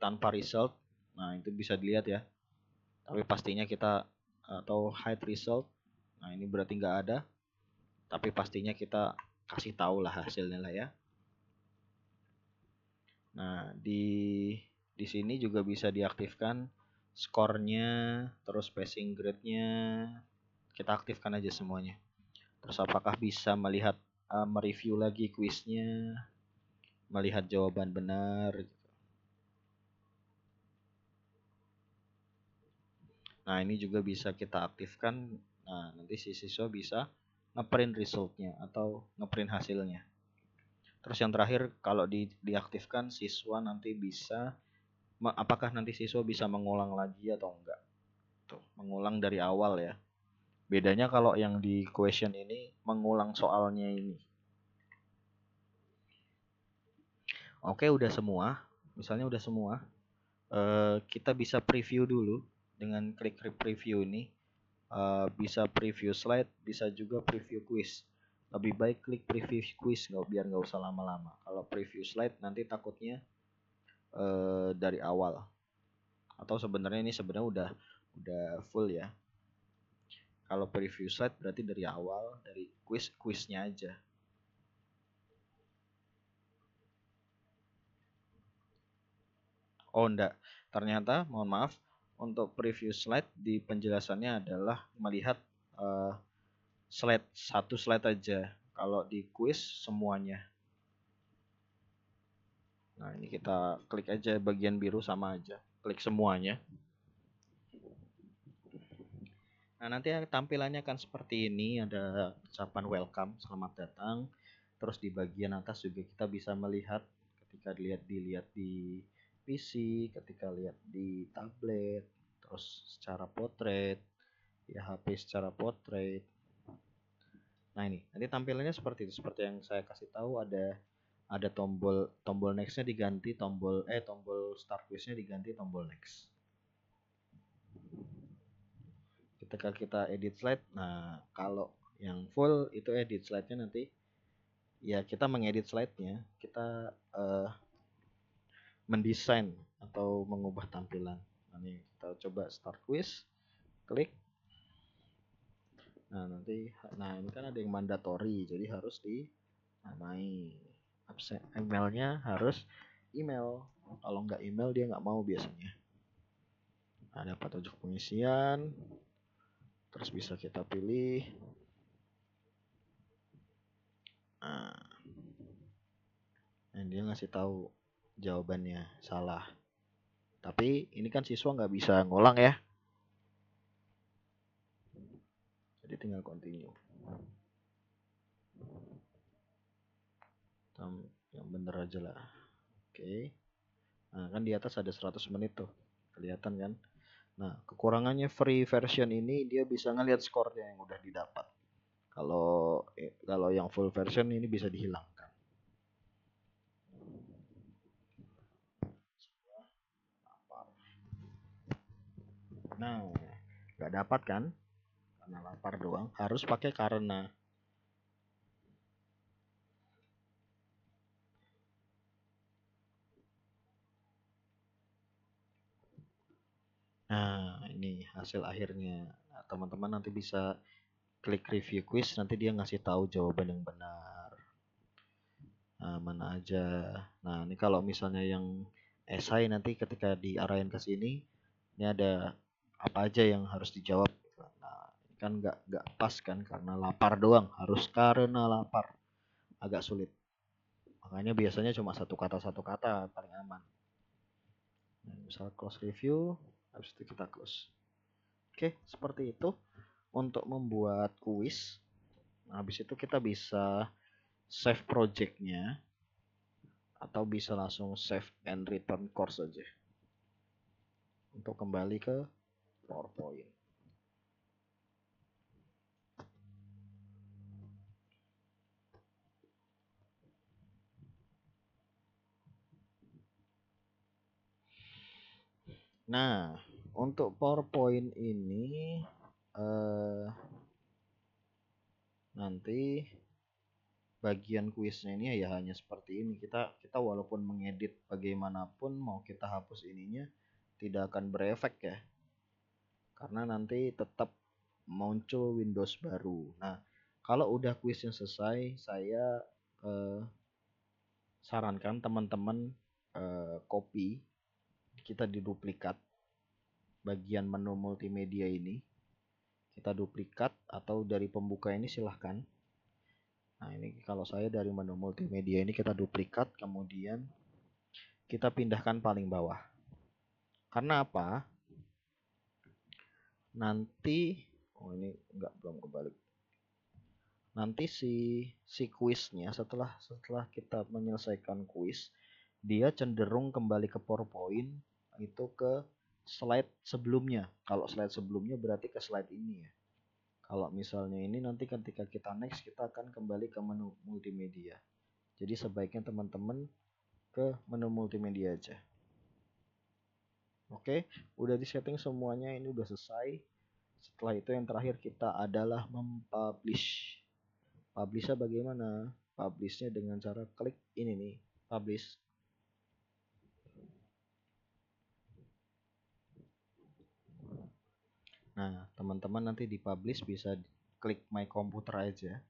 tanpa result. Nah, itu bisa dilihat ya. Tapi pastinya kita atau hide result. Nah, ini berarti nggak ada. Tapi pastinya kita kasih tahu lah hasilnya lah ya. Nah, di sini juga bisa diaktifkan skornya, terus passing grade-nya. Kita aktifkan aja semuanya. Terus apakah bisa melihat mereview lagi kuisnya, melihat jawaban benar. Nah, ini juga bisa kita aktifkan. Nah, nanti si siswa bisa ngeprint resultnya atau ngeprint hasilnya. Terus yang terakhir, kalau diaktifkan, siswa nanti bisa, apakah nanti siswa bisa mengulang lagi atau enggak. Tuh, mengulang dari awal ya. Bedanya kalau yang di question ini mengulang soalnya ini. Oke, udah semua. Misalnya udah semua. kita bisa preview dulu dengan klik preview ini. Bisa preview slide, bisa juga preview quiz. Lebih baik klik preview quiz biar nggak usah lama-lama. Kalau preview slide nanti takutnya dari awal. Atau sebenarnya ini udah full ya. Kalau preview slide berarti dari awal, dari quiznya aja. Oh enggak, ternyata mohon maaf, untuk preview slide di penjelasannya adalah melihat satu slide aja. Kalau di quiz semuanya. Nah ini kita klik aja bagian biru sama aja, klik semuanya. Nah nanti tampilannya akan seperti ini, ada ucapan welcome, selamat datang. Terus di bagian atas juga kita bisa melihat ketika dilihat di PC, ketika lihat di tablet, terus secara potret, ya HP secara potret. Nah ini nanti tampilannya seperti itu, seperti yang saya kasih tahu, ada tombol nextnya diganti tombol start quiznya diganti tombol next. Ketika kita edit slide, nah kalau yang full itu edit slide-nya nanti ya kita mengedit slide-nya, kita mendesain atau mengubah tampilan. Nah, ini kita coba start quiz, klik. Nah nanti, ini kan ada yang mandatory, jadi harus dinamai. Emailnya harus email. Kalau nggak email dia nggak mau biasanya. Ada petunjuk pengisian, terus bisa kita pilih. Nah, dia ngasih tahu jawabannya salah. Tapi ini kan siswa nggak bisa ngulang ya. Jadi tinggal continue. Yang bener aja lah. Oke. Nah kan di atas ada 100 menit tuh. Kelihatan kan. Nah kekurangannya free version ini dia bisa ngelihat skornya yang udah didapat. Kalau yang full version ini bisa dihilangkan. Nah nggak dapat kan? Karena lapar doang. Harus pakai karena. Nah ini hasil akhirnya. Nah, teman-teman nanti bisa klik review quiz, nanti dia ngasih tahu jawaban yang benar. Nah, mana aja. Nah, ini kalau misalnya yang esai nanti ketika diarahin ke sini, ini ada apa aja yang harus dijawab. Nah, ini kan nggak pas kan karena lapar doang, harus karena lapar. Agak sulit. Makanya biasanya cuma satu kata paling aman. Nah, misal close review, habis itu kita close. Oke, seperti itu untuk membuat kuis. Nah, habis itu kita bisa save projectnya atau bisa langsung save and return course aja untuk kembali ke PowerPoint. Nah, untuk PowerPoint ini nanti bagian kuisnya ini ya hanya seperti ini. Kita walaupun mengedit bagaimanapun, mau kita hapus ininya tidak akan berefek ya. Karena nanti tetap muncul Windows baru. Nah, kalau udah kuisnya selesai, saya sarankan teman-teman copy, kita diduplikat bagian menu multimedia ini, kita duplikat atau dari pembuka ini silahkan. Nah ini kalau saya dari menu multimedia ini kita duplikat, kemudian kita pindahkan paling bawah. Karena apa? Nanti ini belum kebalik. Nanti si kuisnya setelah kita menyelesaikan kuis, dia cenderung kembali ke PowerPoint itu ke slide sebelumnya. Kalau slide sebelumnya berarti ke slide ini ya. Kalau misalnya ini nanti ketika kita next, kita akan kembali ke menu multimedia. Jadi sebaiknya teman-teman ke menu multimedia aja. Oke, udah disetting semuanya, ini udah selesai. Setelah itu yang terakhir kita adalah mempublish. Publishnya bagaimana? Publishnya dengan cara klik ini nih, publish. Nah, teman-teman nanti di publish bisa klik my computer aja,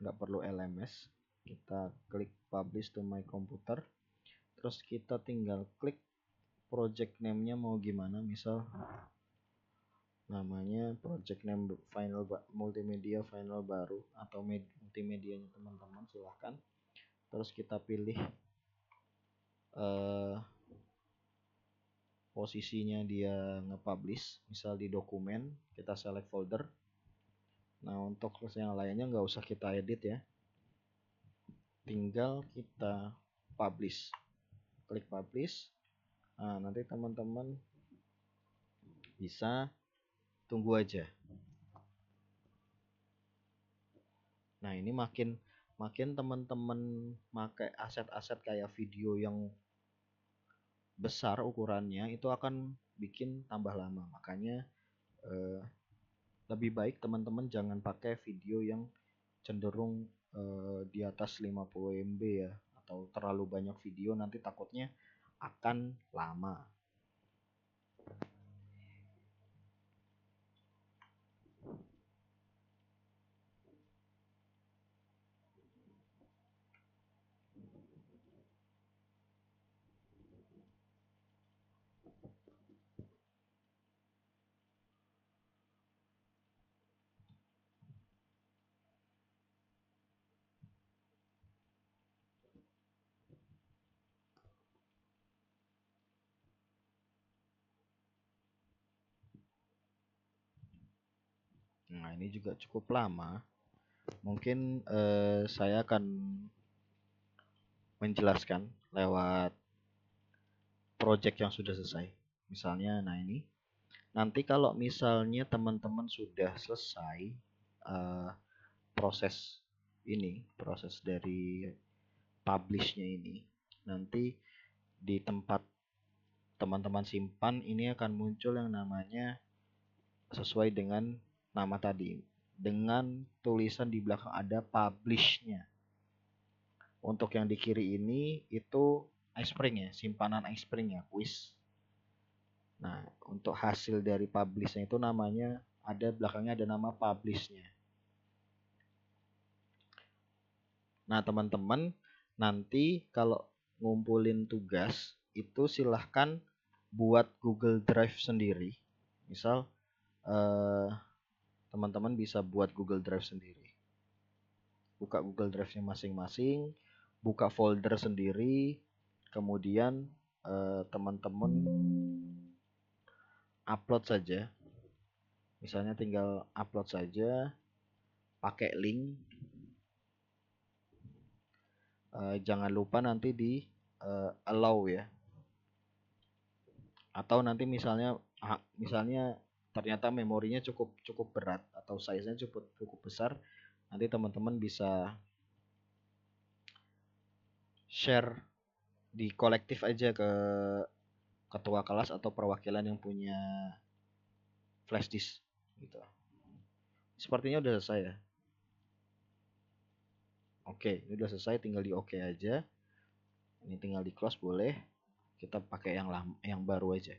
nggak perlu LMS. Kita klik publish to my computer, terus kita tinggal klik project name-nya mau gimana, misal namanya project name final multimedia final baru atau multimedianya teman-teman silahkan. Terus kita pilih posisinya dia nge-publish, misal di dokumen kita select folder. Nah, untuk yang lainnya nggak usah kita edit ya, tinggal kita publish, klik publish. Nah, nanti teman-teman bisa tunggu aja. Nah, ini makin teman-teman pakai aset-aset kayak video yang besar ukurannya, itu akan bikin tambah lama. Makanya lebih baik teman-teman jangan pakai video yang cenderung di atas 50 MB ya, atau terlalu banyak video, nanti takutnya akan lama. Nah, ini juga cukup lama. Mungkin saya akan menjelaskan lewat project yang sudah selesai. Misalnya, nah ini. Nanti kalau misalnya teman-teman sudah selesai uh, proses proses dari publishnya ini, nanti di tempat teman-teman simpan ini akan muncul yang namanya sesuai dengan nama tadi, dengan tulisan di belakang ada publishnya. Untuk yang di kiri ini itu iSpring ya, simpanan iSpring ya, quiz. Nah, untuk hasil dari publishnya itu namanya ada belakangnya ada nama publishnya. Nah, teman-teman nanti kalau ngumpulin tugas itu silahkan buat Google Drive sendiri. Misal teman-teman bisa buat Google Drive sendiri. Buka Google Drive-nya masing-masing, buka folder sendiri, kemudian teman-teman upload saja. Misalnya tinggal upload saja, pakai link. Jangan lupa nanti di allow ya. Atau nanti misalnya ternyata memorinya cukup berat atau size-nya cukup besar, nanti teman-teman bisa share di kolektif aja ke ketua kelas atau perwakilan yang punya flash disk gitu. Sepertinya udah selesai ya. Oke, ini udah selesai, tinggal di oke aja. Ini tinggal di close boleh. Kita pakai yang baru aja.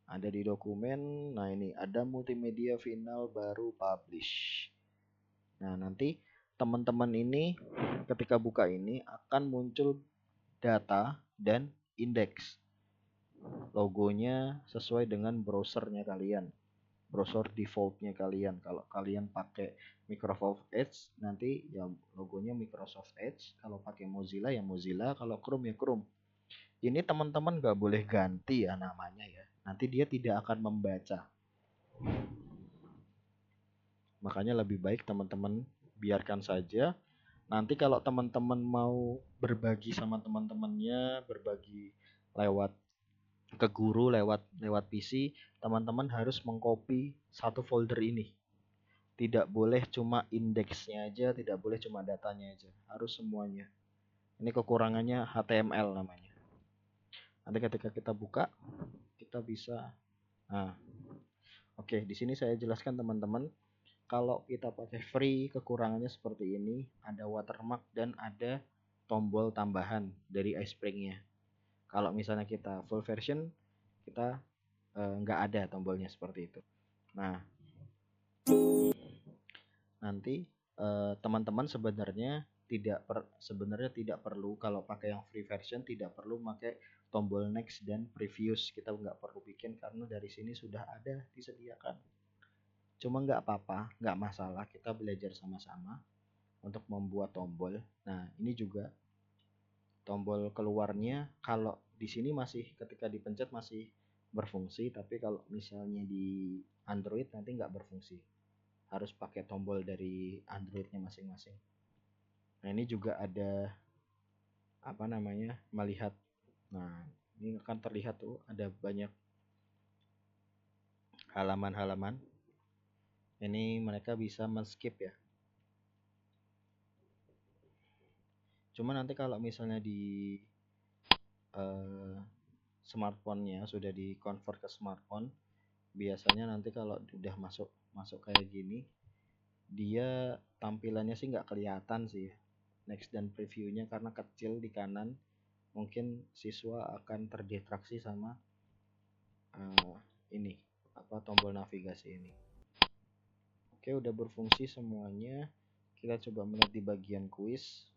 Ada di dokumen. Nah, ini ada multimedia final baru publish. Nah, nanti teman-teman ini ketika buka ini akan muncul data dan indeks. Logonya sesuai dengan browsernya kalian, browser defaultnya kalian. Kalau kalian pakai Microsoft Edge nanti ya logonya Microsoft Edge, kalau pakai Mozilla ya Mozilla, kalau Chrome ya Chrome. Ini teman-teman gak boleh ganti ya namanya ya, nanti dia tidak akan membaca. Makanya lebih baik teman-teman biarkan saja. Nanti kalau teman-teman mau berbagi sama teman-temannya, berbagi lewat ke guru lewat PC, teman-teman harus mengcopy satu folder ini. Tidak boleh cuma indeksnya aja, tidak boleh cuma datanya aja, harus semuanya. Ini kekurangannya HTML namanya. Nanti ketika kita buka kita bisa. Nah, oke, di sini saya jelaskan teman-teman. Kalau kita pakai free, kekurangannya seperti ini, ada watermark dan ada tombol tambahan dari iSpring-nya. Kalau misalnya kita full version, kita nggak ada tombolnya seperti itu. Nah, nanti teman-teman sebenarnya tidak perlu, kalau pakai yang free version tidak perlu pakai tombol next dan previous, kita nggak perlu bikin karena dari sini sudah ada disediakan. Cuma nggak apa-apa, nggak masalah, kita belajar sama-sama untuk membuat tombol. Nah, ini juga tombol keluarnya, kalau di sini masih ketika dipencet masih berfungsi, tapi kalau misalnya di Android nanti nggak berfungsi, harus pakai tombol dari Androidnya masing-masing. Nah, ini juga ada apa namanya, melihat. Nah, ini akan terlihat tuh ada banyak halaman-halaman. Ini mereka bisa men-skip ya. Cuma nanti kalau misalnya di smartphone-nya sudah di convert ke smartphone, biasanya nanti kalau udah masuk kayak gini, dia tampilannya sih nggak kelihatan sih ya, next dan previewnya, karena kecil di kanan. Mungkin siswa akan terdistraksi sama ini apa, tombol navigasi ini. Oke, udah berfungsi semuanya. Kita coba melihat di bagian kuis.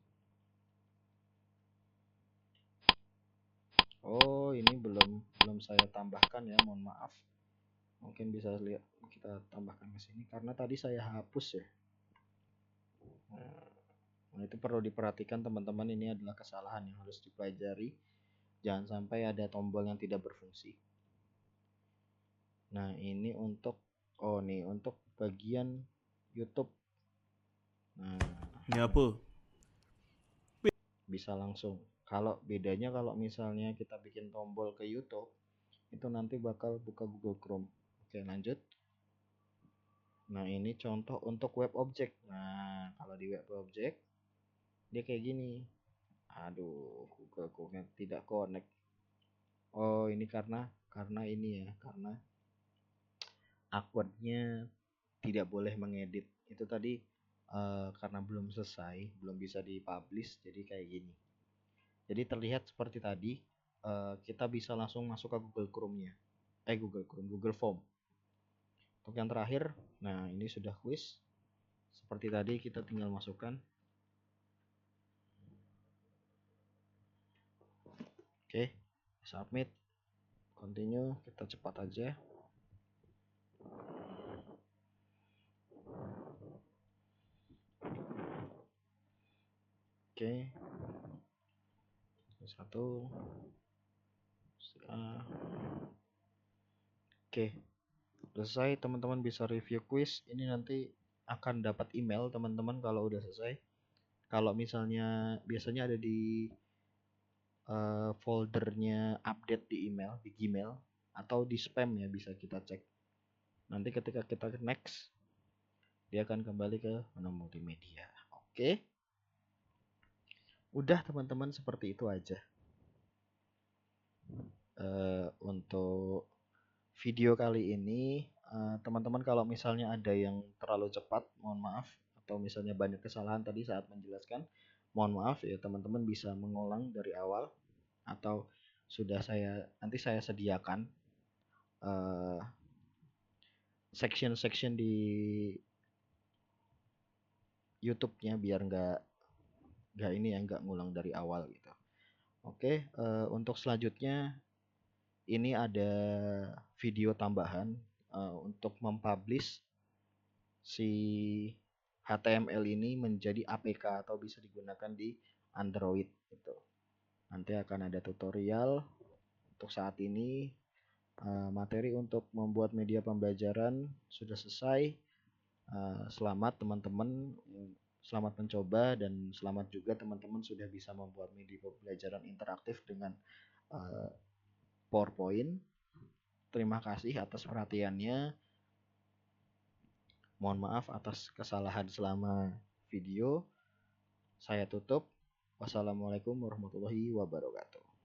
Oh, ini belum saya tambahkan ya, mohon maaf. Mungkin bisa lihat, kita tambahkan ke sini karena tadi saya hapus ya. Nah, itu perlu diperhatikan teman-teman, ini adalah kesalahan yang harus dipelajari. Jangan sampai ada tombol yang tidak berfungsi. Nah, ini untuk untuk bagian YouTube. Nah, Ini apa? bisa langsung. Kalau bedanya, kalau misalnya kita bikin tombol ke YouTube, itu nanti bakal buka Google Chrome. Oke, lanjut. Nah, ini contoh untuk web object. Nah, kalau di web object dia kayak gini. Aduh, Google Chrome tidak connect. Oh, ini karena ini ya, karena akunnya tidak boleh mengedit. Itu tadi karena belum selesai, belum bisa dipublish, jadi kayak gini. Jadi terlihat seperti tadi, kita bisa langsung masuk ke Google Chrome-nya. Google Form. Untuk yang terakhir, nah ini sudah quiz. Seperti tadi, kita tinggal masukkan. Oke, submit. Continue, kita cepat aja. Oke. Satu. Oke. Selesai, teman-teman bisa review quiz. Ini nanti akan dapat email teman-teman kalau udah selesai. Kalau misalnya biasanya ada di foldernya update di email, di Gmail, atau di spam ya, bisa kita cek. Nanti ketika kita next, dia akan kembali ke menu multimedia. Oke. Udah teman-teman, seperti itu aja. Untuk video kali ini, teman-teman kalau misalnya ada yang terlalu cepat, mohon maaf. Atau misalnya banyak kesalahan tadi saat menjelaskan, mohon maaf ya, teman-teman bisa mengulang dari awal. Atau nanti saya sediakan section-section di YouTube-nya biar nggak ngulang dari awal gitu. Oke, untuk selanjutnya ini ada video tambahan untuk mempublish si HTML ini menjadi APK atau bisa digunakan di Android gitu. Nanti akan ada tutorial. Untuk saat ini materi untuk membuat media pembelajaran sudah selesai. Selamat teman-teman, selamat mencoba, dan selamat juga teman-teman sudah bisa membuat media pembelajaran interaktif dengan PowerPoint. Terima kasih atas perhatiannya. Mohon maaf atas kesalahan selama video. Saya tutup. Wassalamualaikum warahmatullahi wabarakatuh.